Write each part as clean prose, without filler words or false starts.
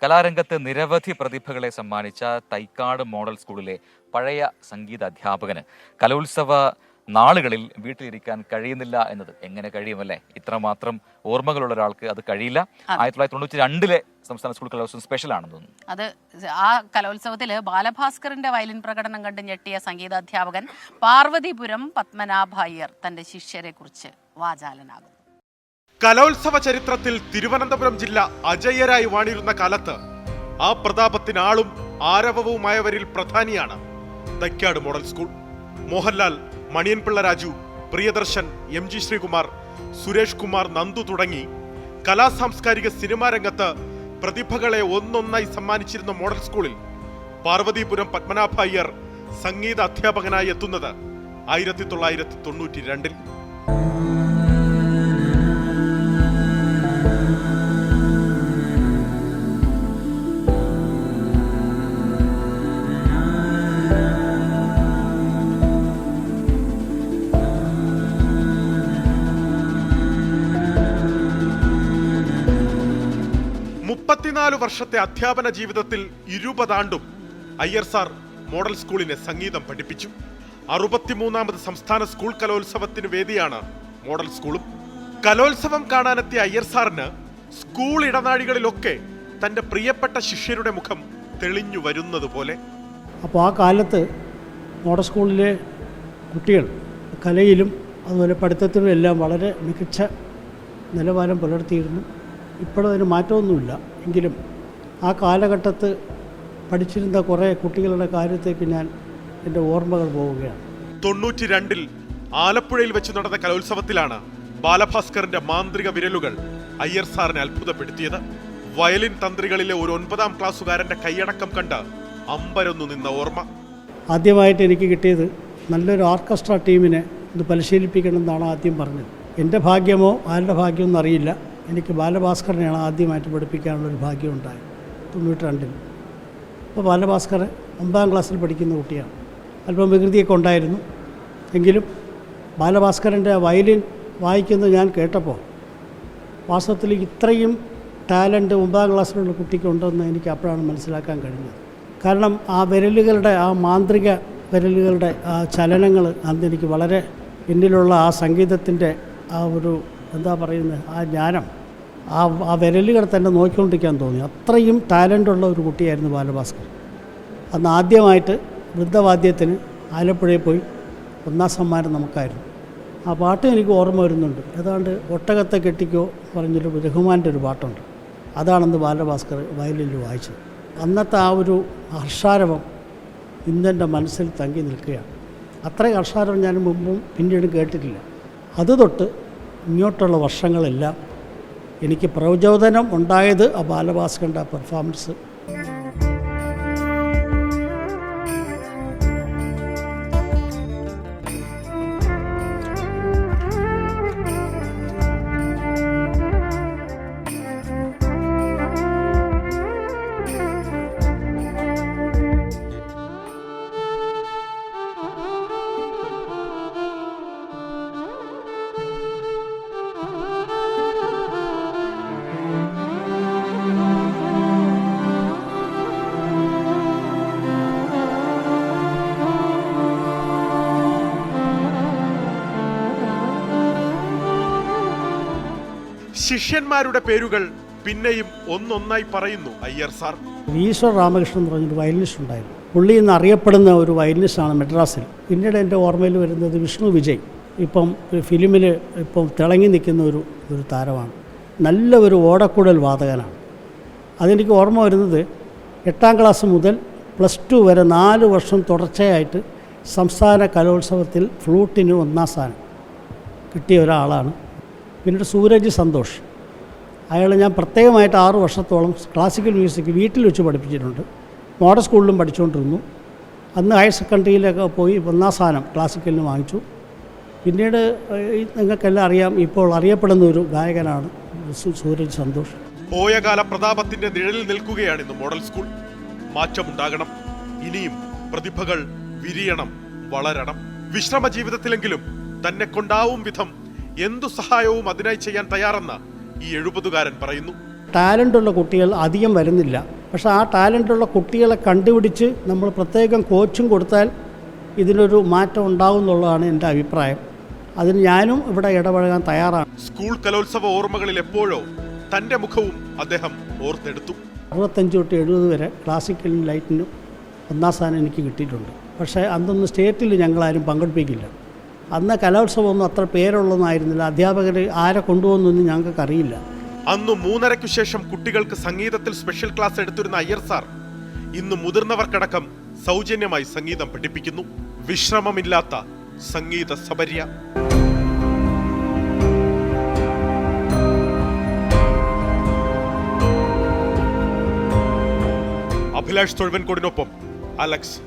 കലാരംഗത്ത് നിരവധി പ്രതിഭകളെ സമ്മാനിച്ച തൈക്കാട് മോഡൽ സ്കൂളിലെ പഴയ സംഗീത അധ്യാപകന് കലോത്സവ നാളുകളിൽ വീട്ടിലിരിക്കാൻ കഴിയുന്നില്ല എന്നത് എങ്ങനെ കഴിയുമല്ലേ? ഇത്രമാത്രം ഓർമ്മകളുള്ള ഒരാൾക്ക് അത് കഴിയില്ല. 1992 സംസ്ഥാന സ്കൂൾ കലോത്സവം സ്പെഷ്യൽ ആണെന്ന് തോന്നുന്നു. അത് ആ കലോത്സവത്തില് ബാലഭാസ്കറിന്റെ വയലിൻ പ്രകടനം കണ്ട് ഞെട്ടിയ സംഗീതാധ്യാപകൻ പാർവതിപുരം പത്മനാഭ അയ്യർ തന്റെ ശിഷ്യരെ കുറിച്ച് വാചാലനാകുന്നു. കലോത്സവ ചരിത്രത്തിൽ തിരുവനന്തപുരം ജില്ല അജയ്യരായി വാണിരുന്ന കാലത്ത് ആ പ്രതാപത്തിന് ആളും ആരവവുമായവരിൽ പ്രധാനിയാണ് Thycaud model school. Mohanlal, Maniyanpilla Raju, Priyadarshan, MG Sreekumar, Suresh Kumar, Nandu തുടങ്ങി കലാസാംസ്കാരിക സിനിമാ രംഗത്ത് പ്രതിഭകളെ ഒന്നൊന്നായി സമ്മാനിച്ചിരുന്ന മോഡൽ സ്കൂളിൽ പാർവതിപുരം പത്മനാഭ അയ്യർ സംഗീത അധ്യാപകനായി എത്തുന്നത് 1992. വർഷത്തെ അധ്യാപന ജീവിതത്തിൽ 20 ആണ്ടും അയ്യർ സാർ മോഡൽ സ്കൂളിനെ സംഗീതം പഠിപ്പിച്ചു. 63ാമത് സംസ്ഥാന സ്കൂൾ കലോത്സവത്തിന് വേദിയാണ് മോഡൽ സ്കൂളും. കലോത്സവം കാണാനെത്തിയ അയ്യർ സാറിന് സ്കൂൾ ഇടനാഴികളിലൊക്കെ തന്റെ പ്രിയപ്പെട്ട ശിഷ്യരുടെ മുഖം തെളിഞ്ഞു വരുന്നത് പോലെ. അപ്പോൾ ആ കാലത്ത് മോഡൽ സ്കൂളിലെ കുട്ടികൾ കലയിലും അതുപോലെ പഠിത്തത്തിലും എല്ലാം വളരെ മികച്ച നിലവാരം പുലർത്തിയിരുന്നു. ഇപ്പോഴും അതിന് മാറ്റമൊന്നുമില്ല. എങ്കിലും ആ കാലഘട്ടത്ത് പഠിച്ചിരുന്ന കുറേ കുട്ടികളുടെ കാര്യത്തേക്ക് ഞാൻ എൻ്റെ ഓർമ്മകൾ പോവുകയാണ്. 92 ആലപ്പുഴയിൽ വെച്ച് നടന്ന കലോത്സവത്തിലാണ് ബാലഭാസ്കറിന്റെ മാന്ത്രിക വിരലുകൾ അയ്യർ സാറിനെ അത്ഭുതപ്പെടുത്തിയത്. വയലിൻ തന്ത്രികളിലെ ഒരു 9ാം ക്ലാസ്സുകാരന്റെ കൈയടക്കം കണ്ട് അമ്പരന്നു നിന്ന ഓർമ്മ. ആദ്യമായിട്ട് എനിക്ക് കിട്ടിയത് നല്ലൊരു ഓർക്കസ്ട്ര ടീമിനെ ഇത് പരിശീലിപ്പിക്കണമെന്നാണ് ആദ്യം പറഞ്ഞത്. എൻ്റെ ഭാഗ്യമോ ആരുടെ ഭാഗ്യമൊന്നും അറിയില്ല. എനിക്ക് ബാലഭാസ്കറിനെയാണ് ആദ്യമായിട്ട് പഠിപ്പിക്കാനുള്ളൊരു ഭാഗ്യം ഉണ്ടായത് 92. അപ്പോൾ ബാലഭാസ്കർ 9ാം ക്ലാസ്സിൽ പഠിക്കുന്ന കുട്ടിയാണ്. അല്പം വികൃതിയൊക്കെ ഉണ്ടായിരുന്നു. എങ്കിലും ബാലഭാസ്കറിൻ്റെ വയലിൻ വായിക്കുന്നത് ഞാൻ കേട്ടപ്പോൾ വാസ്തവത്തിൽ ഇത്രയും ടാലൻറ്റ് 9ാം ക്ലാസ്സിലുള്ള കുട്ടിക്കുണ്ടെന്ന് എനിക്ക് അപ്പോഴാണ് മനസ്സിലാക്കാൻ കഴിഞ്ഞത്. കാരണം ആ വിരലുകളുടെ ആ മാന്ത്രിക വിരലുകളുടെ ആ ചലനങ്ങൾ അന്ന് എനിക്ക് വളരെ പിന്നിലുള്ള ആ സംഗീതത്തിൻ്റെ ആ ഒരു എന്താ പറയുന്നത് ആ ജ്ഞാനം ആ വിരലുകൾ തന്നെ നോക്കിക്കൊണ്ടിരിക്കാൻ തോന്നി. അത്രയും ടാലൻ്റുള്ള ഒരു കുട്ടിയായിരുന്നു ബാലഭാസ്കർ. അന്ന് ആദ്യമായിട്ട് വൃദ്ധവാദ്യത്തിന് ആലപ്പുഴയിൽ പോയി 1ാം സമ്മാനം നമുക്കായിരുന്നു. ആ പാട്ട് എനിക്ക് ഓർമ്മ വരുന്നുണ്ട്. ഏതാണ്ട് ഒട്ടകത്തെ കെട്ടിക്കോ പറഞ്ഞൊരു റഹ്മാൻ്റെ ഒരു പാട്ടുണ്ട്. അതാണെന്ന് ബാലഭാസ്കർ വയലിൽ വായിച്ചത്. അന്നത്തെ ആ ഒരു ഹർഷാരവം ഇന്നെൻ്റെ മനസ്സിൽ തങ്ങി നിൽക്കുകയാണ്. അത്രയും ഹർഷാരവം ഞാൻ മുമ്പും പിന്നീടും കേട്ടിട്ടില്ല. അത് തൊട്ട് ഇങ്ങോട്ടുള്ള വർഷങ്ങളെല്ലാം എനിക്ക് പ്രചോദനം ഉണ്ടായത് ആ ബാലഭാസ്കറിൻ്റെ പെർഫോമൻസ്. ശിഷ്യന്മാരുടെ പേരുകൾ പിന്നെയും ഒന്നൊന്നായി പറയുന്നു അയ്യർ സാർ. ഈശ്വർ രാമകൃഷ്ണൻ എന്ന് പറഞ്ഞൊരു വയലിനിസ്റ്റ് ഉണ്ടായിരുന്നു. പുള്ളി ഇന്ന് അറിയപ്പെടുന്ന ഒരു വയലിനിസ്റ്റാണ് മെഡ്രാസിൽ. പിന്നീട് എൻ്റെ ഓർമ്മയിൽ വരുന്നത് വിഷ്ണു വിജയ്. ഇപ്പം ഫിലിമിൽ ഇപ്പം തിളങ്ങി നിൽക്കുന്ന ഒരു താരമാണ്. നല്ല ഒരു ഓടക്കുഴൽ വാദകനാണ്. അതെനിക്ക് ഓർമ്മ വരുന്നത് 8ാം ക്ലാസ് മുതൽ +2 വരെ 4 വർഷം തുടർച്ചയായിട്ട് സംസ്ഥാന കലോത്സവത്തിൽ ഫ്ലൂട്ടിന് 1ാം സ്ഥാനം കിട്ടിയ ഒരാളാണ്. പിന്നീട് സൂരജ് സന്തോഷ്, അയാൾ ഞാൻ പ്രത്യേകമായിട്ട് 6 വർഷത്തോളം ക്ലാസിക്കൽ മ്യൂസിക് വീട്ടിൽ വെച്ച് പഠിപ്പിച്ചിട്ടുണ്ട്. മോഡൽ സ്കൂളിലും പഠിച്ചുകൊണ്ടിരുന്നു. അന്ന് ഹയർ സെക്കൻഡറിയിലൊക്കെ പോയി 1ാം സ്ഥാനം ക്ലാസിക്കലിന് വാങ്ങിച്ചു. പിന്നീട് നിങ്ങൾക്കെല്ലാം അറിയാം, ഇപ്പോൾ അറിയപ്പെടുന്ന ഒരു ഗായകനാണ് സൂരജ് സന്തോഷ്. പോയകാല പ്രതാപത്തിന്റെ നിഴലിൽ നിൽക്കുകയാണ് ഇന്ന് മോഡൽ സ്കൂൾ. മാറ്റമുണ്ടാകണം. ഇനിയും പ്രതിഭകൾ വിരിയണം, വളരണം. വിശ്രമ ജീവിതത്തിലെങ്കിലും തന്നെ കൊണ്ടാവും വിധം എന്തു സഹായവും അതിനായി ചെയ്യാൻ തയ്യാറെന്ന് ഈ 70കാരൻ പറയുന്നു. ടാലൻ്റുള്ള കുട്ടികൾ അധികം വരുന്നില്ല. പക്ഷേ ആ ടാലൻ്റുള്ള കുട്ടികളെ കണ്ടുപിടിച്ച് നമ്മൾ പ്രത്യേകം കോച്ചും കൊടുത്താൽ ഇതിനൊരു മാറ്റം ഉണ്ടാകും എന്നുള്ളതാണ് എൻ്റെ അഭിപ്രായം. അതിന് ഞാനും ഇവിടെ ഇടപഴകാൻ തയ്യാറാണ്. സ്കൂൾ കലോത്സവ ഓർമ്മകളിൽ എപ്പോഴോ തൻ്റെ മുഖവും അദ്ദേഹം ഓർത്തെടുത്തു. 65 തൊട്ട് 70 വരെ ക്ലാസിക്കലും ലൈറ്റിനും 1ാം സ്ഥാനം എനിക്ക് കിട്ടിയിട്ടുണ്ട്. പക്ഷേ അന്നൊന്നും സ്റ്റേറ്റിൽ ഞങ്ങളാരും പങ്കെടുപ്പിക്കില്ല. അന്ന് കലോത്സവമൊന്നും അത്ര പേരുള്ളതൊന്നായിരുന്നില്ല. അധ്യാപകർ ആരെ കൊണ്ടുപോകുന്നൊന്നും ഞങ്ങൾക്കറിയില്ല. അന്ന് 3:30 ശേഷം കുട്ടികൾക്ക് സംഗീതത്തിൽ സ്പെഷ്യൽ ക്ലാസ് എടുത്തിരുന്ന അയ്യർ സാർ ഇന്ന് മുതിർന്നവർക്കടക്കം സൗജന്യമായി സംഗീതം പഠിപ്പിക്കുന്നു. വിശ്രമമില്ലാത്ത സംഗീത സബര്യ. അഭിലാഷ് തൊഴുവൻകോടിനൊപ്പം അലക്സ്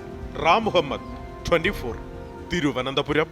റാം മുഹമ്മദ്, 24, തിരുവനന്തപുരം.